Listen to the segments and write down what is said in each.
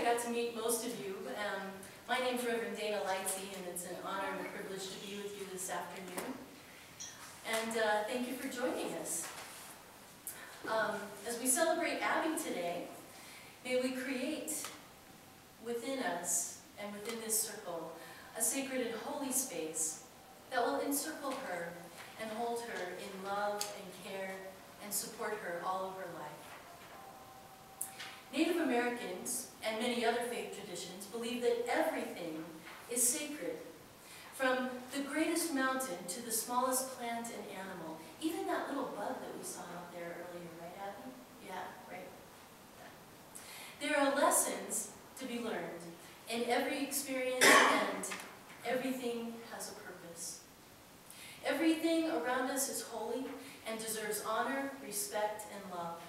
got to meet most of you. My name's Reverend Lightsey, and it's an honor and a privilege to be with you this afternoon. And thank you for joining us. As we celebrate Abby today, may we create within us and within this circle a sacred and holy space that will encircle her and hold her in love and care and support her all of her life. Native Americans and many other faith traditions believe that everything is sacred, from the greatest mountain to the smallest plant and animal, even that little bug that we saw out there earlier, right, Abby? Yeah, right. There are lessons to be learned in every experience, and everything has a purpose. Everything around us is holy and deserves honor, respect, and love.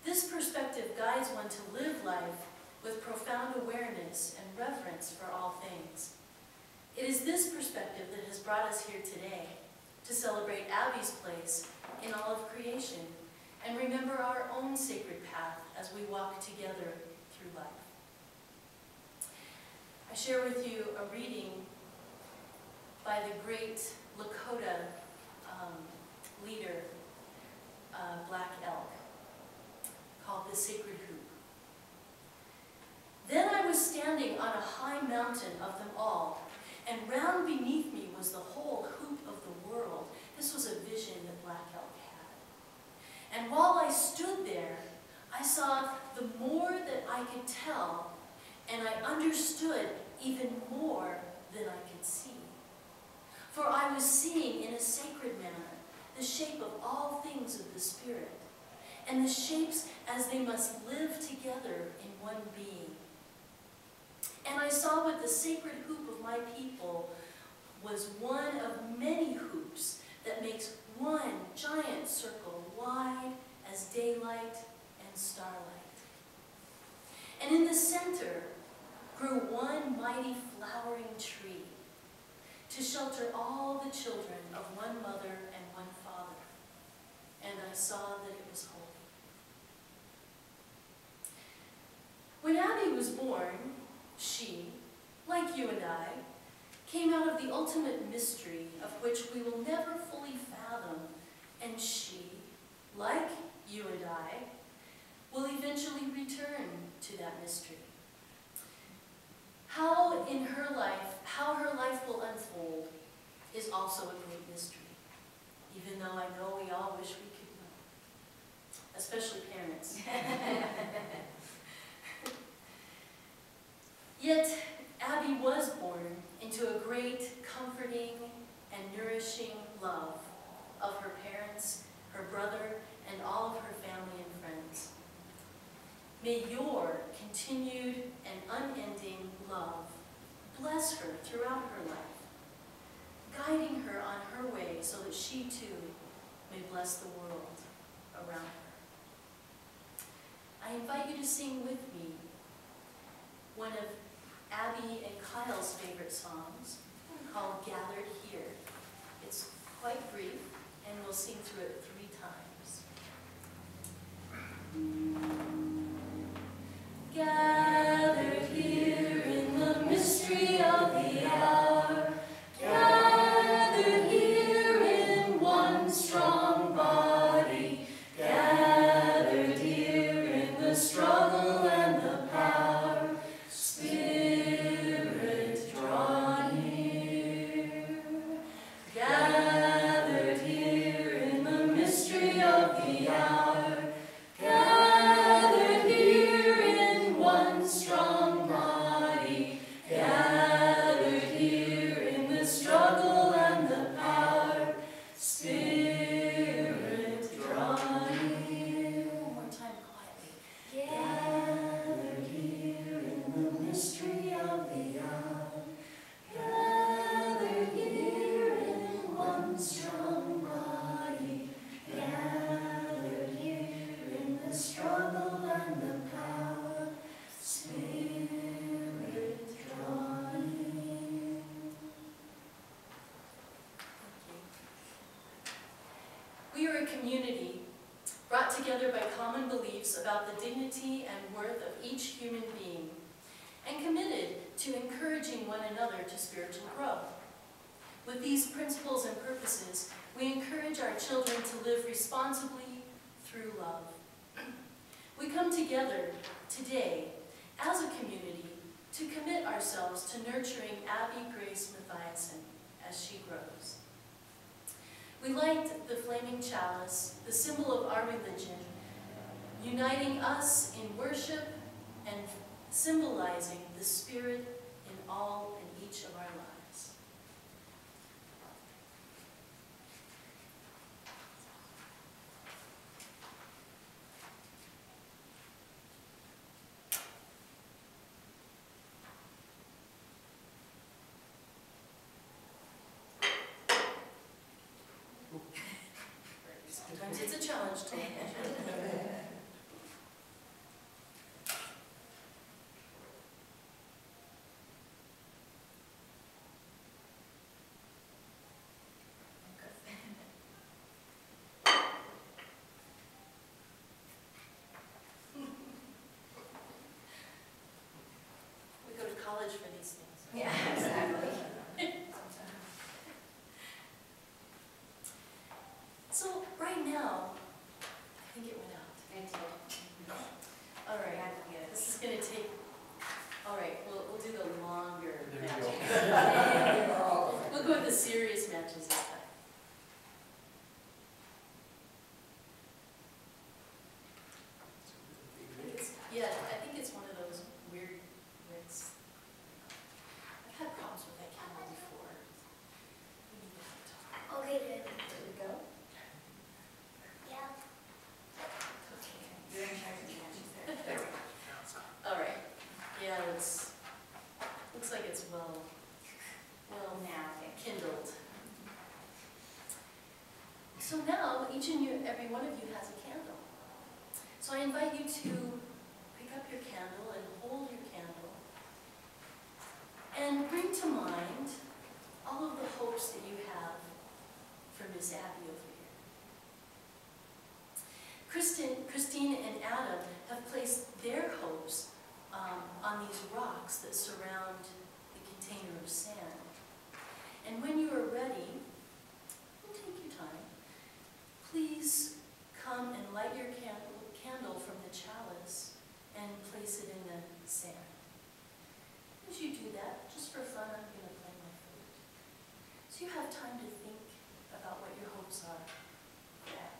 This perspective guides one to live life with profound awareness and reverence for all things. It is this perspective that has brought us here today to celebrate Abby's place in all of creation and remember our own sacred path as we walk together through life. I share with you a reading by the great Lakota leader, Black Elk, called The Sacred Hoop. Then I was standing on a high mountain of them all, and round beneath me was the whole hoop of the world. This was a vision that Black Elk had. And while I stood there, I saw the more that I could tell, and I understood even more than I could see. For I was seeing in a sacred manner the shape of all things of the Spirit, and the shapes as they must live together in one being. And I saw what the sacred hoop of my people was one of many hoops that makes one giant circle wide as daylight and starlight. And in the center grew one mighty flowering tree to shelter all the children of one mother and one father. And I saw that it was holy. When Abby was born, she, like you and I, came out of the ultimate mystery of which we will never fully fathom, and she, like you and I, will eventually return to that mystery. How her life will unfold is also a great mystery, even though I know we all wish we could know, especially parents. Yet, Abby was born into a great, comforting, and nourishing love of her parents, her brother, and all of her family and friends. May your continued and unending love bless her throughout her life, guiding her on her way so that she too may bless the world around her. I invite you to sing with me one of Abby and Kyle's favorite songs called Gathered Here. It's quite brief, and we'll sing through it 3 times. Gathered here in the mystery of the hour, gathered here in one strong body, gathered here in the struggle and the power, Spirit draw near. Gathered here in the mystery of the hour, gathered here in one strong body, gathered here in the struggle and the power, Spirit draw near. One more time quietly. Gathered here in the mystery of the hour, gathered here in one strong body, gathered here in the struggle and the power, Spirit draw near. We are a community brought together by common beliefs about the dignity and worth of each human being and committed to encouraging one another to spiritual growth. With these principles and purposes, we encourage our children to live responsibly through love. We come together today as a community to commit ourselves to nurturing Abby Grace Mathiasen as she grows. We light the flaming chalice, the symbol of our religion, uniting us in worship and symbolizing the Spirit in all and each of our lives. Sometimes it's a challenge to we go to college for these things. Yeah, exactly. So right now, I think it went out. All right, this is going to take, all right, we'll do the longer matches. We'll go with the serious matches this time. Yeah, I think it's one of those weird licks. I've had problems with that camera before. We need to talk. Okay, good. There we go. Yeah. You're in charge of the matches there. There we go. All right. Yeah, it's, looks like it's well Now, kindled. So now, each and every one of you has a candle. So I invite you to pick up your candle and hold your candle and bring to mind all of the hopes that you have for Miss Abby over here. Christine and Adam have placed their hopes on these rocks that surround the container of sand. And when you are ready, take your time. Please come and light your candle from the chalice and place it in the sand. As you do that, just for fun, I'm going to play my flute. So you have time to think about what your hopes are. Yeah.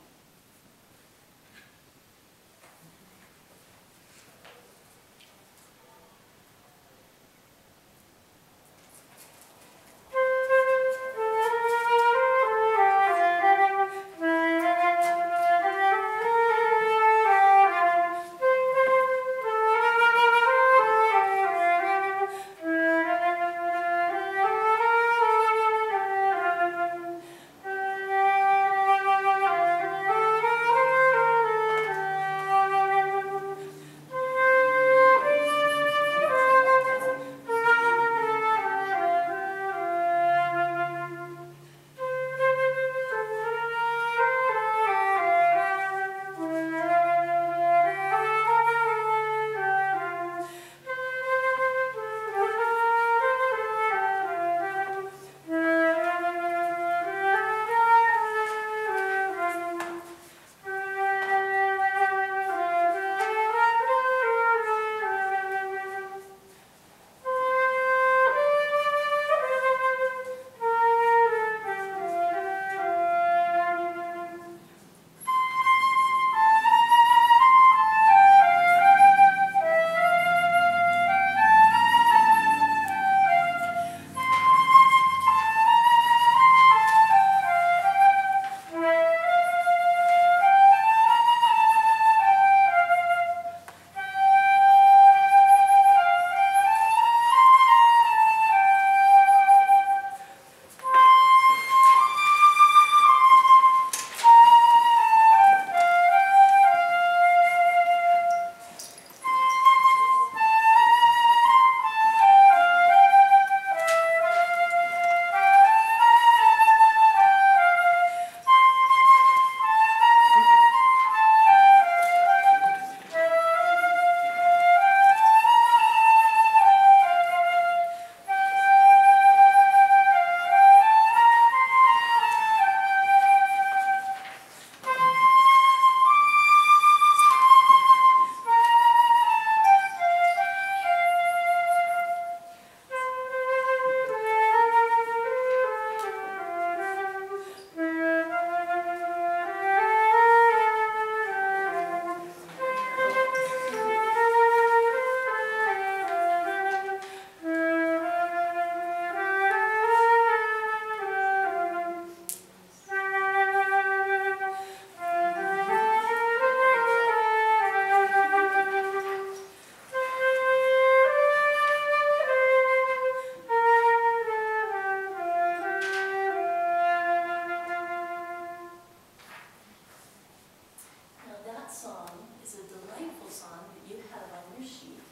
is a delightful song that you have on your sheet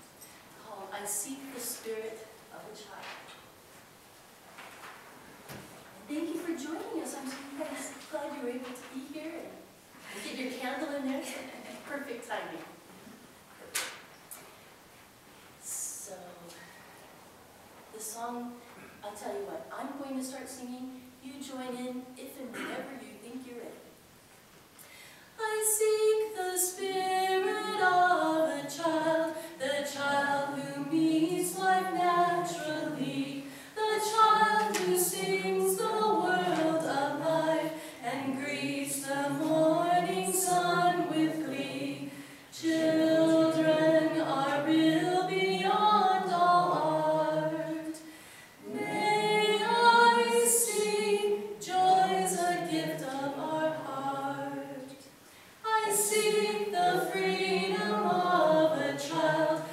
called I Seek the Spirit of a Child. Thank you for joining us. I'm so glad you were able to be here and get your candle in there. Perfect timing. So, the song, I'll tell you what, I'm going to start singing. You join in if and whenever you think you're ready. I seek the spirit of a child, the child who meets life naturally, the child who sings the world of life and greets the morning sun with glee. Children are real beyond all art. May I see joy's a gift of our heart. I seek the freedom of a child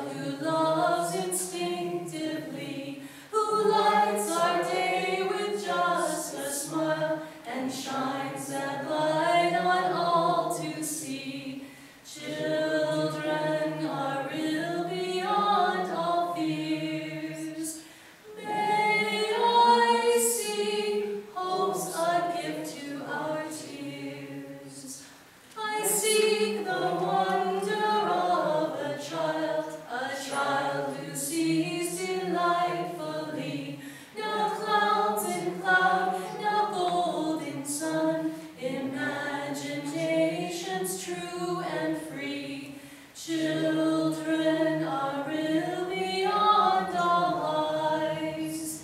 who loves instinctively, who lights our day with just a smile and shines that light on all to see. Children are real beyond all fears. May I see hope's a gift to our tears. I seek the wonder of a child who sees delightfully. No clouds in cloud, no golden sun, imaginations true and free. Children are real beyond all eyes.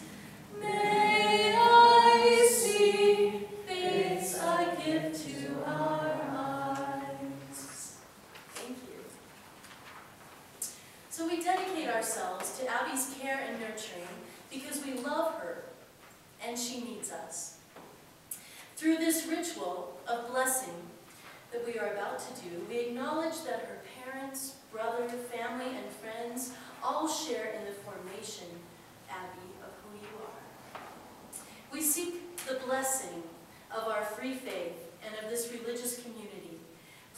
May I see faith's a gift to our eyes. Thank you. So we dedicate ourselves to Abby's care and nurturing because we love her and she needs us. Through this ritual of blessing that we are about to do, we acknowledge that her parents, brother, family, and friends all share in the formation, Abby, of who you are. We seek the blessing of our free faith and of this religious community,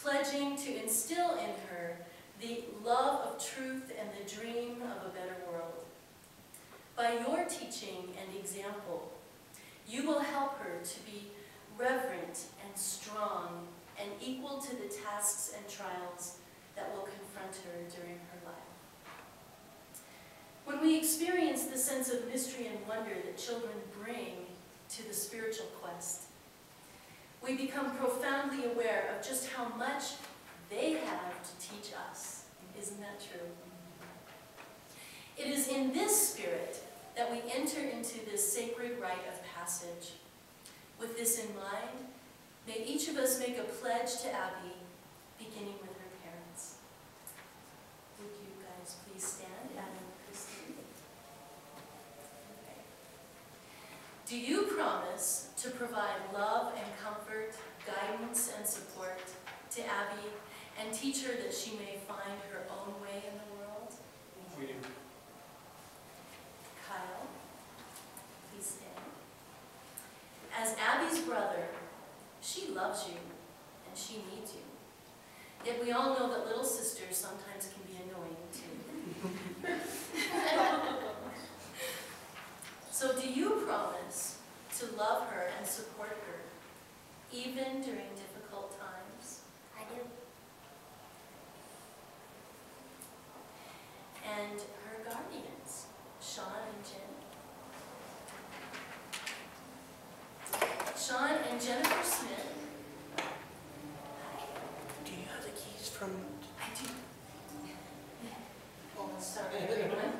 pledging to instill in her the love of truth and the dream of a better world. By your teaching and example, you will help her to be reverent and strong and equal to the tasks and trials that will confront her during her life. When we experience the sense of mystery and wonder that children bring to the spiritual quest, we become profoundly aware of just how much they have to teach us. Isn't that true? It is in this spirit that we enter into this sacred rite of passage. With this in mind, may each of us make a pledge to Abby, beginning with her parents. Would you guys please stand, Adam and Christine? Okay. Do you promise to provide love and comfort, guidance and support to Abby, and teach her that she may find her own way in the world? We do. Kyle, please stand. As Abby's brother, she loves you and she needs you. Yet we all know that little sisters sometimes can be annoying too. So do you promise to love her and support her, even during difficult times? I do. And her guardians, Sean and Jen. Sean and Jennifer Smith. Do you have the keys from? I do. Oh, sorry, everyone.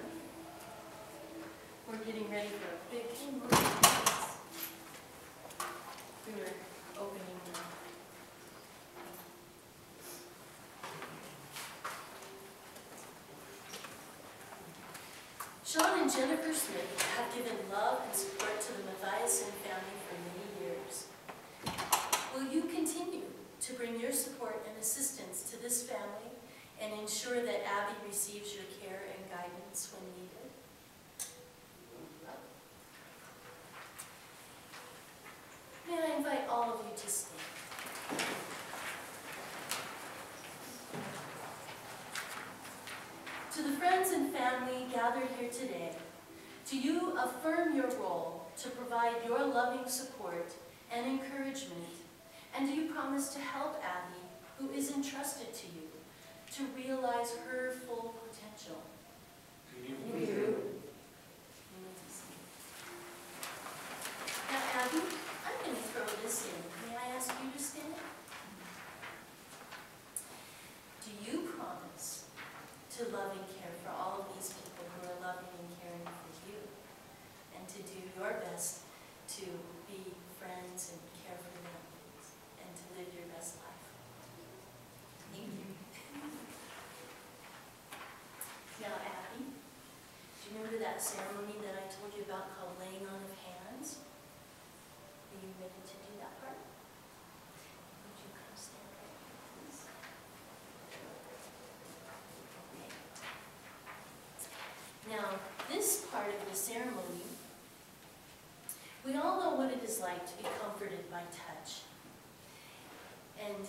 We're getting ready for a big movie. We were opening them. Sean and Jennifer Smith have given love and support to the Mathiasen family for many years. Will you continue to bring your support and assistance to this family and ensure that Abby receives your care and guidance when needed? May I invite all of you to stand. gathered here today, do you affirm your role to provide your loving support and encouragement? And do you promise to help Abby, who is entrusted to you, to realize her full potential? We do. Now, Abby, I'm going to throw this in. May I ask you to stand? Do you promise to love and care for all of these people who are loving and caring for you, and to do your best to be friends and care for them, and to live your best life? Thank you. Now, Abby, do you remember that ceremony that I told you about called laying on of hands? Are you ready to do that part? Would you come stand right here, please? Okay. Now, this part of the ceremony, we all know what it is like to be comforted by touch. And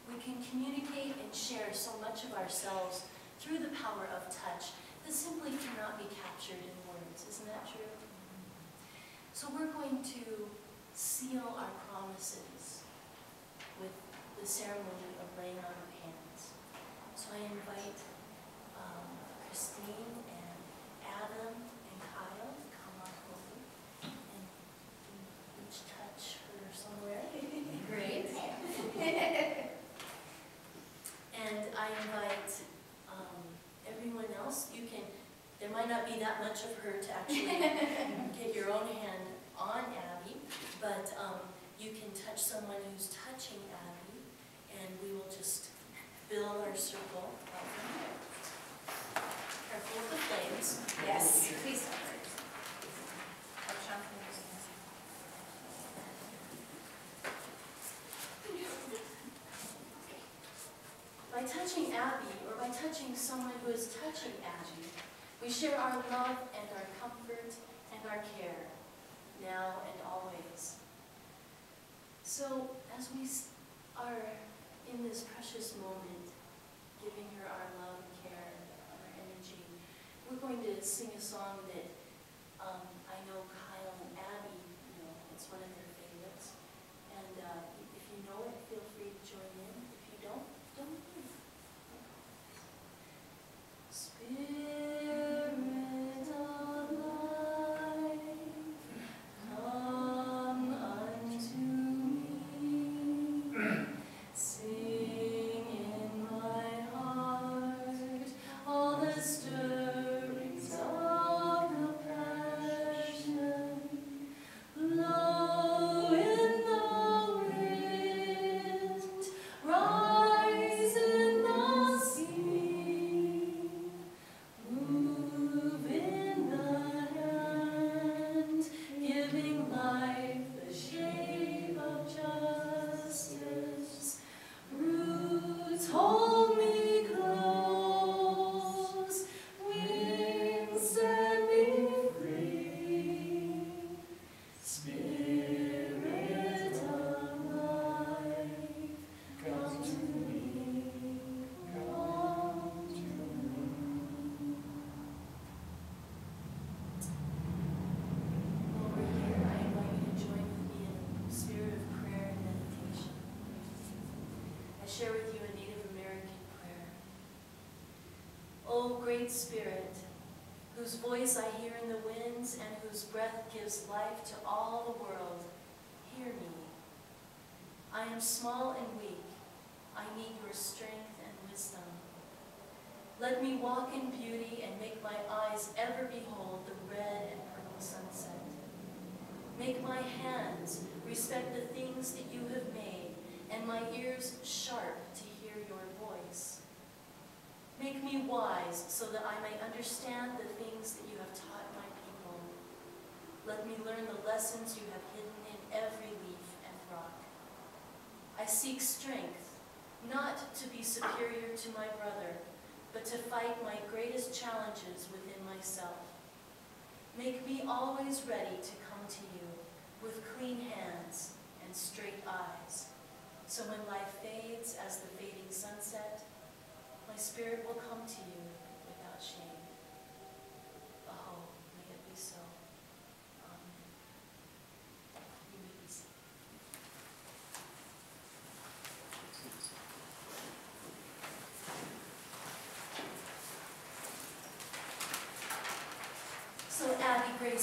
we can communicate and share so much of ourselves through the power of touch that simply cannot be captured in words. Isn't that true? So we're going to seal our promises with the ceremony of laying on of hands. So I invite Christine and Adam and Kyle to come on over and each touch her somewhere. Great. And I invite everyone else. You can, there might not be that much of her to actually get your own hand on Abby, but you can touch someone who's touching Abby, and we will just build our circle out from there. Careful with the flames. Yes, please don't hurt. Oh, Sean, can you just- By touching Abby, or by touching someone who is touching Abby, we share our love and our comfort and our care, now and always. So, as we are in this precious moment, giving her our love and care and our energy, we're going to sing a song that I know Kyle and Abby, it's one of their favorites. And if you know it, feel free to join in. If you don't worry. Spirit of life, come unto me. Sing in my heart all the stirrings of the passion. Blow in the wind, rise in the sea, move in the hand, giving life the shape of justice. Roots hold me close, wings set me free. Spirit of life, come to me, come to me. While we're here, I invite you to join with me in a spirit of prayer and meditation. I share with you a Native American prayer. O great Spirit, whose voice I hear in the winds and whose breath gives life to all the world, hear me. I am small and weak. I need your strength and wisdom. Let me walk in beauty and make my eyes ever behold the red and purple sunset. Make my hands respect the things that you have made, and my ears sharp to hear your voice. Make me wise so that I may understand the things that you have taught my people. Let me learn the lessons you have hidden in every leaf and rock. I seek strength, not to be superior to my brother, but to fight my greatest challenges within myself. Make me always ready to come to you with clean hands and straight eyes, so when life fades as the fading sunset, my spirit will come to you without shame.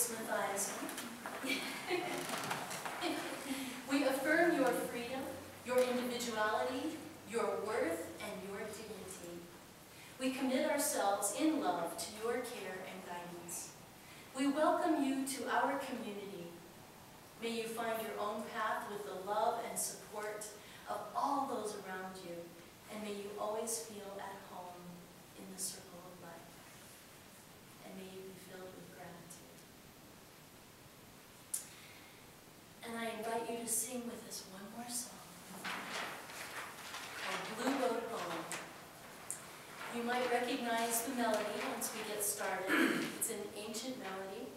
Smithize. We affirm your freedom, your individuality, your worth, and your dignity. We commit ourselves in love to your care and guidance. We welcome you to our community. May you find your own path with the love and support of all those around you, and may you always feel at home in the circle of life. And may you be filled with gratitude. And I invite you to sing with us one more song called Blue Boat Home. You might recognize the melody once we get started. It's an ancient melody.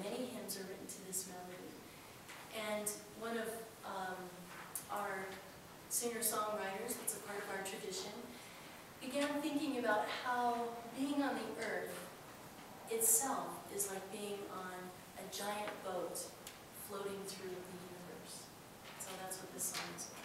Many hymns are written to this melody. And one of our singer-songwriters, that's a part of our tradition, began thinking about how being on the earth itself is like being on a giant boat floating through the universe. So that's what this song is about.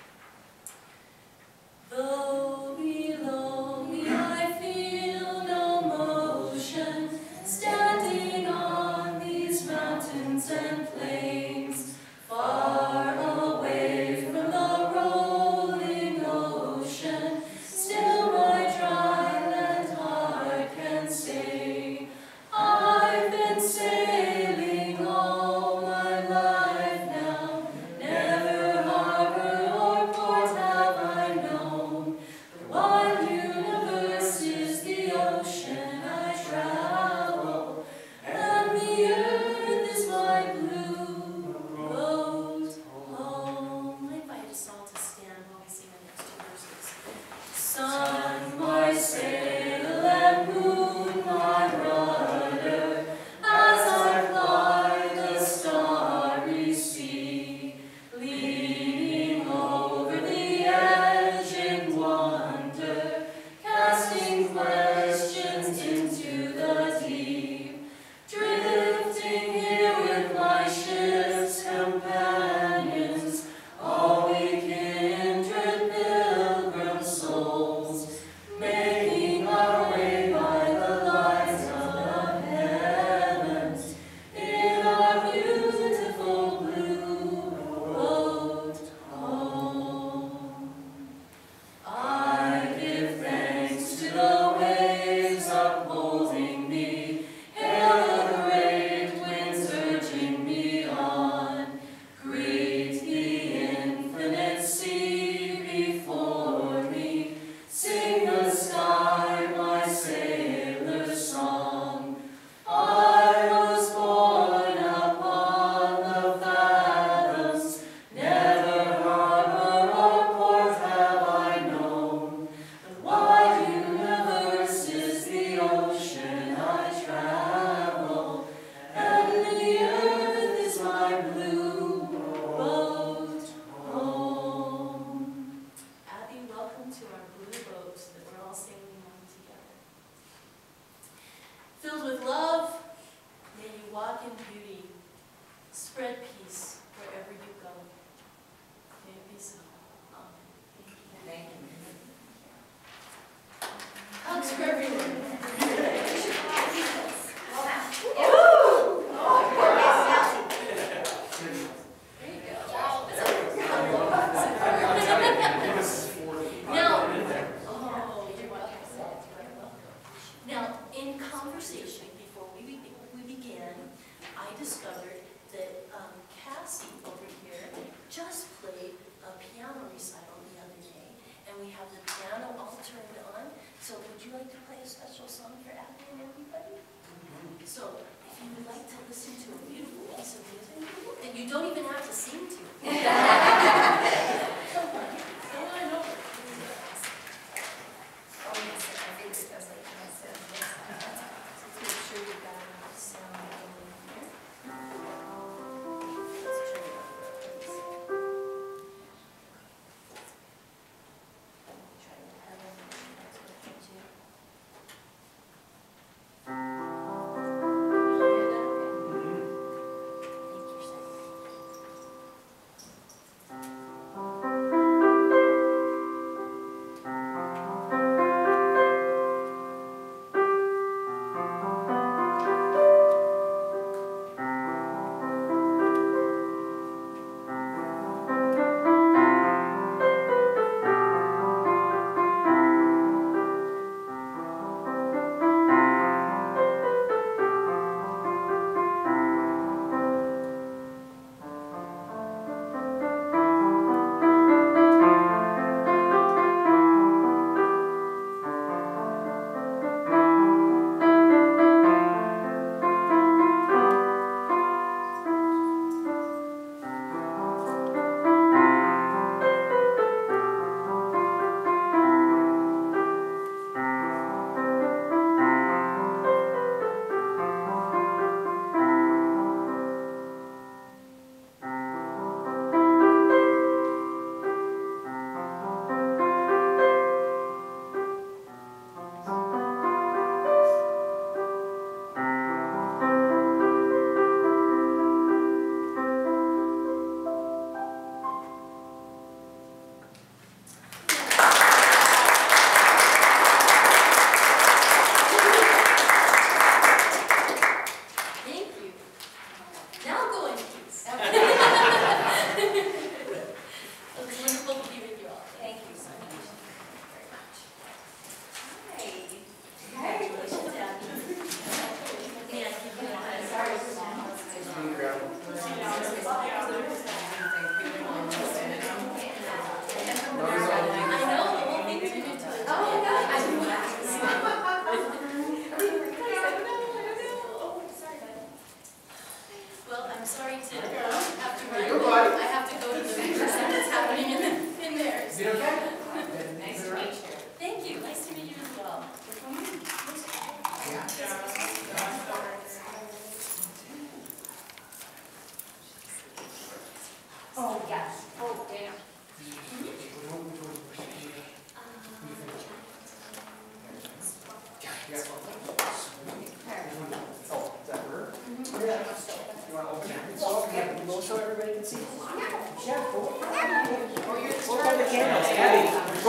Though below me I feel no motion, standing on these mountains and plains, far away from the rolling ocean, still my dry land heart can say, I've been sailing all my life now, never harbor or port have I known. The wide universe is the ocean I travel, and the earth is my blue boat home. I invite us all to stand while we sing the next two verses. Sun, my sail, and moon, my rudder, as I fly the starry sea, leaning over the edge in wonder, casting questions into the deep, drifting here with my ship's companions, all we kindred pilgrim souls, making our way by the light of heavens, in our beautiful blue boat home. I give thanks to the waves upholding me, hail the great winds urging me on, greet the infinite sea before me, sing the sky my sailor's song. I was born upon the fathoms, never harbor or port have I known. The wide universe is the ocean I travel, and the earth is my blue boat home. Abby, welcome to our blue boat that we're all sailing on together. Filled with love, may you walk in beauty, spread peace wherever you go. May it be so. Amen. Thank you. Hugs for everyone. There you go. Now, in conversation before we began, I discovered that Cassie over here just played a piano recital the other day, and we have the piano all turned on. So would you like to play a special song for Abby and everybody? So if you would like to listen to a beautiful piece of music that you don't even have to sing to. Come on over. Oh, yes, I think it does like I said. Let's make sure you've got enough sound going in here. Let's turn it up, please. Try to have everything that's what you do. Thank you, sir.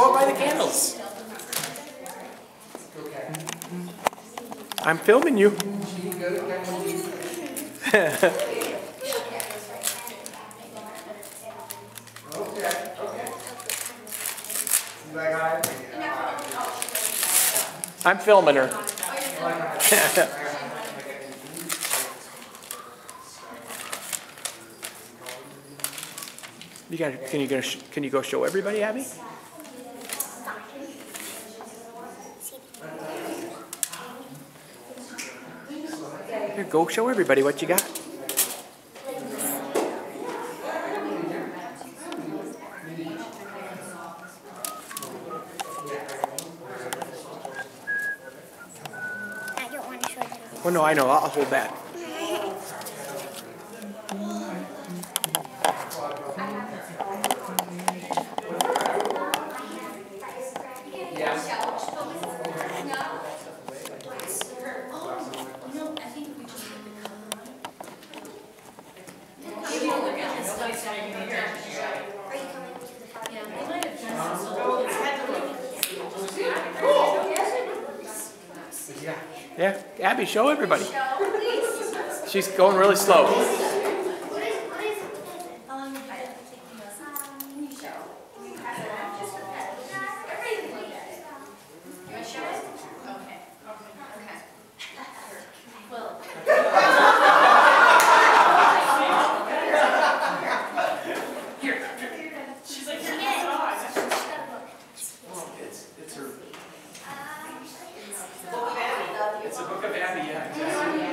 Go out by the candles. I'm filming you. I'm filming her. Can you go show everybody, Abby? Here, go show everybody what you got. I don't want to show them. Oh no, I know. I'll hold that. Yeah, Abby, show everybody. She's going really slow. It's a book of Abby, yeah, exactly.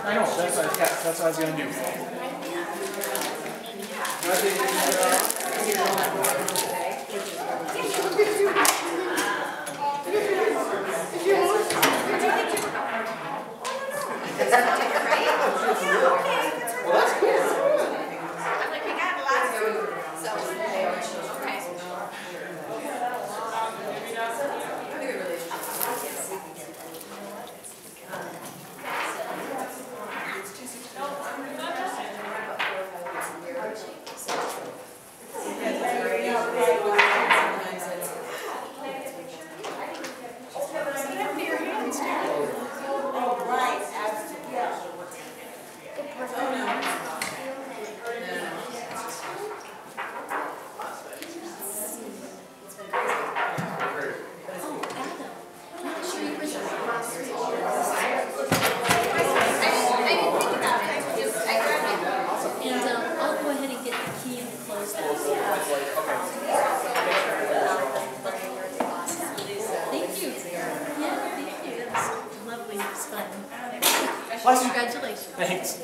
I know, that's what I was going to do. Well, that's cool. I'm like, we got lots of food, so, okay. Congratulations. Thanks.